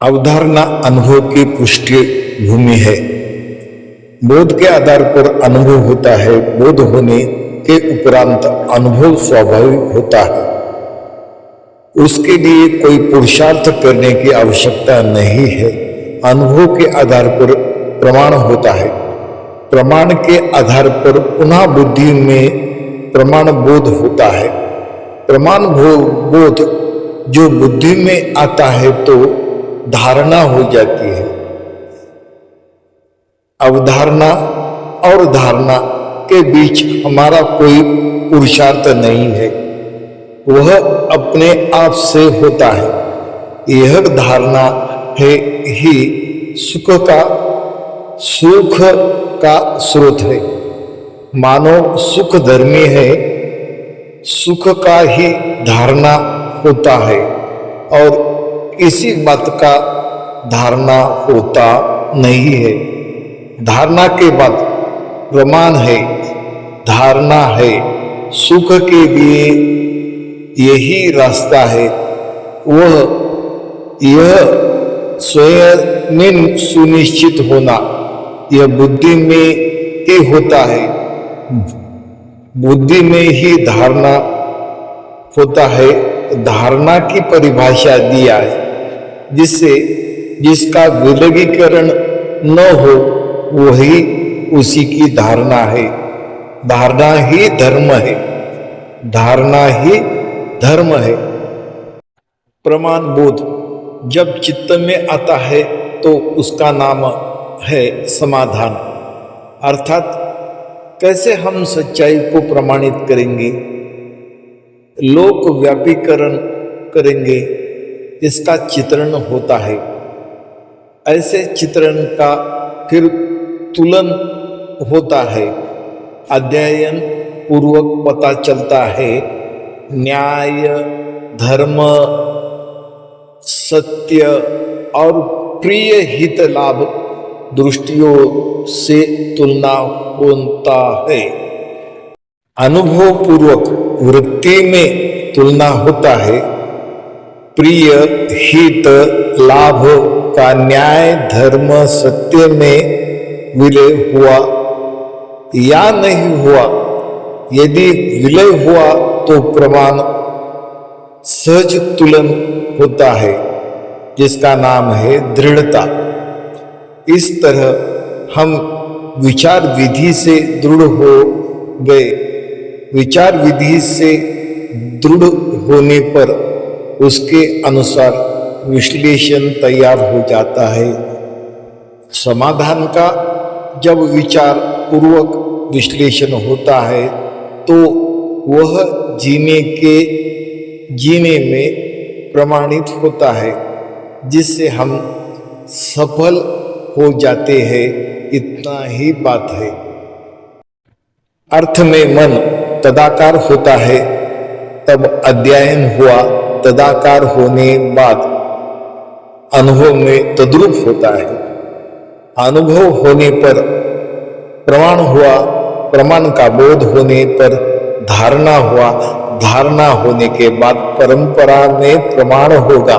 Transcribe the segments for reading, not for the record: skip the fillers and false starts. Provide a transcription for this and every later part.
अवधारणा अनुभव की पृष्ठभूमि है। बोध के आधार पर अनुभव होता है। बोध होने के उपरांत अनुभव स्वाभाविक होता है। उसके लिए कोई पुरुषार्थ करने की आवश्यकता नहीं है। अनुभव के आधार पर प्रमाण होता है। प्रमाण के आधार पर पुनः बुद्धि में प्रमाण बोध होता है। प्रमाण बोध जो बुद्धि में आता है तो धारणा हो जाती है। अवधारणा और धारणा के बीच हमारा कोई पुरुषार्थ नहीं है, वह अपने आप से होता है। यह धारणा है ही सुख का स्रोत है। मानव सुख धर्मी है, सुख का ही धारणा होता है और किसी बात का धारणा होता नहीं है। धारणा के बाद प्रमाण है, धारणा है। सुख के लिए यही रास्ता है। यह स्वयं में सुनिश्चित होना, यह बुद्धि में ही होता है। बुद्धि में ही धारणा होता है। धारणा की परिभाषा दिया है, जिसका विलगीकरण न हो वही उसी की धारणा है। धारणा ही धर्म है। धारणा ही धर्म है। प्रमाण बोध जब चित्त में आता है तो उसका नाम है समाधान। अर्थात कैसे हम सच्चाई को प्रमाणित करेंगे, लोक व्यापीकरण करेंगे, इसका चित्रण होता है। ऐसे चित्रण का फिर तुलन होता है। अध्ययन पूर्वक पता चलता है न्याय, धर्म, सत्य और प्रिय हित लाभ दृष्टियों से तुलना होता है। अनुभव पूर्वक वृत्ति में तुलना होता है। प्रिय हित लाभ का न्याय, धर्म, सत्य में विलय हुआ या नहीं हुआ। यदि विलय हुआ तो प्रमाण सहज तुलन होता है, जिसका नाम है दृढ़ता। इस तरह हम विचार विधि से दृढ़ हो गए। विचार विधि से दृढ़ होने पर उसके अनुसार विश्लेषण तैयार हो जाता है। समाधान का जब विचार पूर्वक विश्लेषण होता है तो वह जीने में प्रमाणित होता है, जिससे हम सफल हो जाते हैं। इतना ही बात है। अर्थ में मन तदाकार होता है, तब अध्ययन हुआ। तदाकार होने बाद अनुभव में तद्रूप होता है। अनुभव होने पर प्रमाण हुआ। प्रमाण का बोध होने पर धारणा हुआ। धारणा होने के बाद परंपरा में प्रमाण होगा।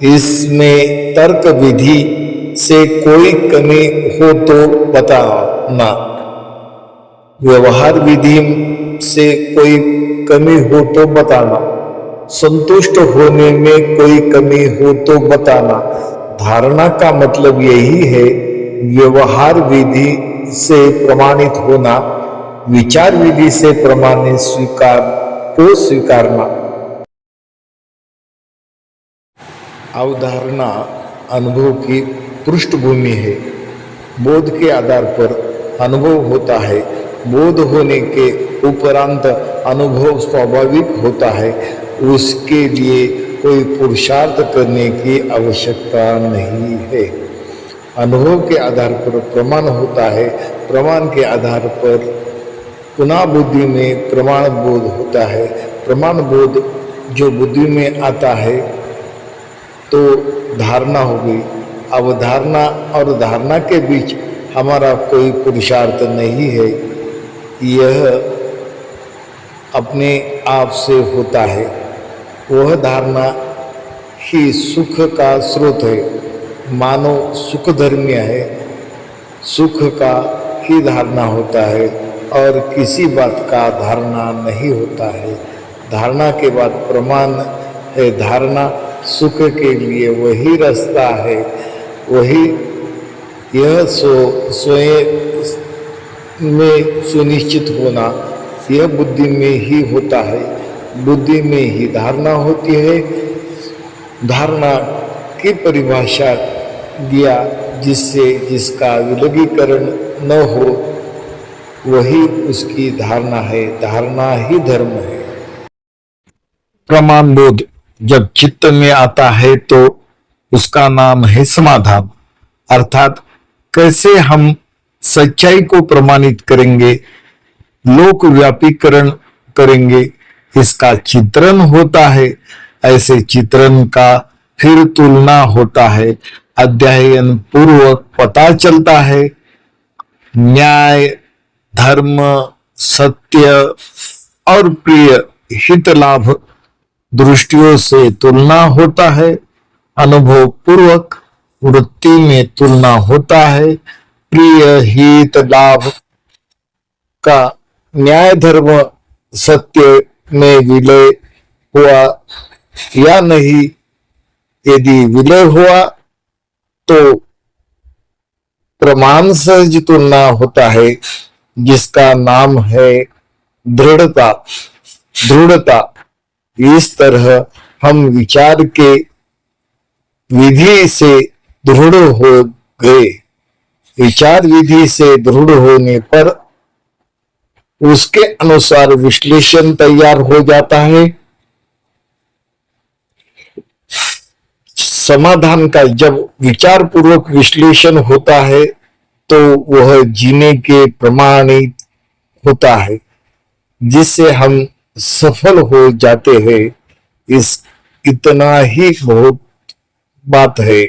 इसमें तर्क विधि से कोई कमी हो तो बताना, व्यवहार विधि से कोई कमी हो तो बताना, संतुष्ट होने में कोई कमी हो तो बताना। धारणा का मतलब यही है, व्यवहार विधि से प्रमाणित होना, विचार विधि से प्रमाणित स्वीकारना। अवधारणा अनुभव की पृष्ठभूमि है। बोध के आधार पर अनुभव होता है। बोध होने के उपरांत अनुभव स्वाभाविक होता है। उसके लिए कोई पुरुषार्थ करने की आवश्यकता नहीं है। अनुभव के आधार पर प्रमाण होता है। प्रमाण के आधार पर पुनः बुद्धि में प्रमाण बोध होता है। प्रमाण बोध जो बुद्धि में आता है तो धारणा हो गई। अवधारणा और धारणा के बीच हमारा कोई पुरुषार्थ नहीं है। यह अपने आप से होता है। वह धारणा ही सुख का स्रोत है। मानव सुख धर्मी है, सुख का ही धारणा होता है और किसी बात का धारणा नहीं होता है। धारणा के बाद प्रमाण है। धारणा सुख के लिए वही रास्ता है, वही यह स्वयं में सुनिश्चित होना, यह बुद्धि में ही होता है। बुद्धि में ही धारणा होती है। धारणा की परिभाषा दिया जिससे जिसका विलगीकरण न हो वही उसकी धारणा है। धारणा ही धर्म है। प्रमाण बोध जब चित्त में आता है तो उसका नाम है समाधान। अर्थात कैसे हम सच्चाई को प्रमाणित करेंगे, लोक व्यापीकरण करेंगे, इसका चित्रण होता है। ऐसे चित्रण का फिर तुलना होता है। अध्ययन पूर्वक पता चलता है। न्याय, धर्म, सत्य और प्रिय हित लाभ दृष्टियों से तुलना होता है। अनुभव पूर्वक वृत्ति में तुलना होता है। प्रिय हित लाभ का न्याय, धर्म, सत्य में विलय हुआ या नहीं। यदि विलय हुआ तो प्रमाण सहज तुलना होता है जिसका नाम है दृढ़ता। दृढ़ता इस तरह हम विचार के विधि से दृढ़ हो गए। विचार विधि से दृढ़ होने पर उसके अनुसार विश्लेषण तैयार हो जाता है। समाधान का जब विचार पूर्वक विश्लेषण होता है तो वह जीने के प्रमाणित होता है, जिससे हम सफल हो जाते हैं। इतना ही बहुत बात है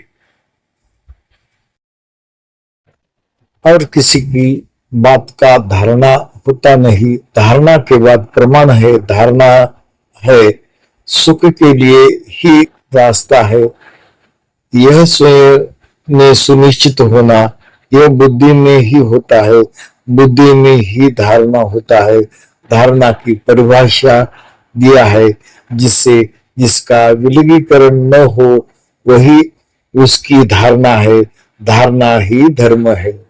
और किसी की बात का धारणा होता नहीं। धारणा के बाद प्रमाण है। धारणा है सुख के लिए ही रास्ता है। यह स्वयं में सुनिश्चित होना, यह बुद्धि में ही होता है। बुद्धि में ही धारणा होता है। धारणा की परिभाषा दिया है जिससे जिसका विलगीकरण न हो वही उसकी धारणा है। धारणा ही धर्म है।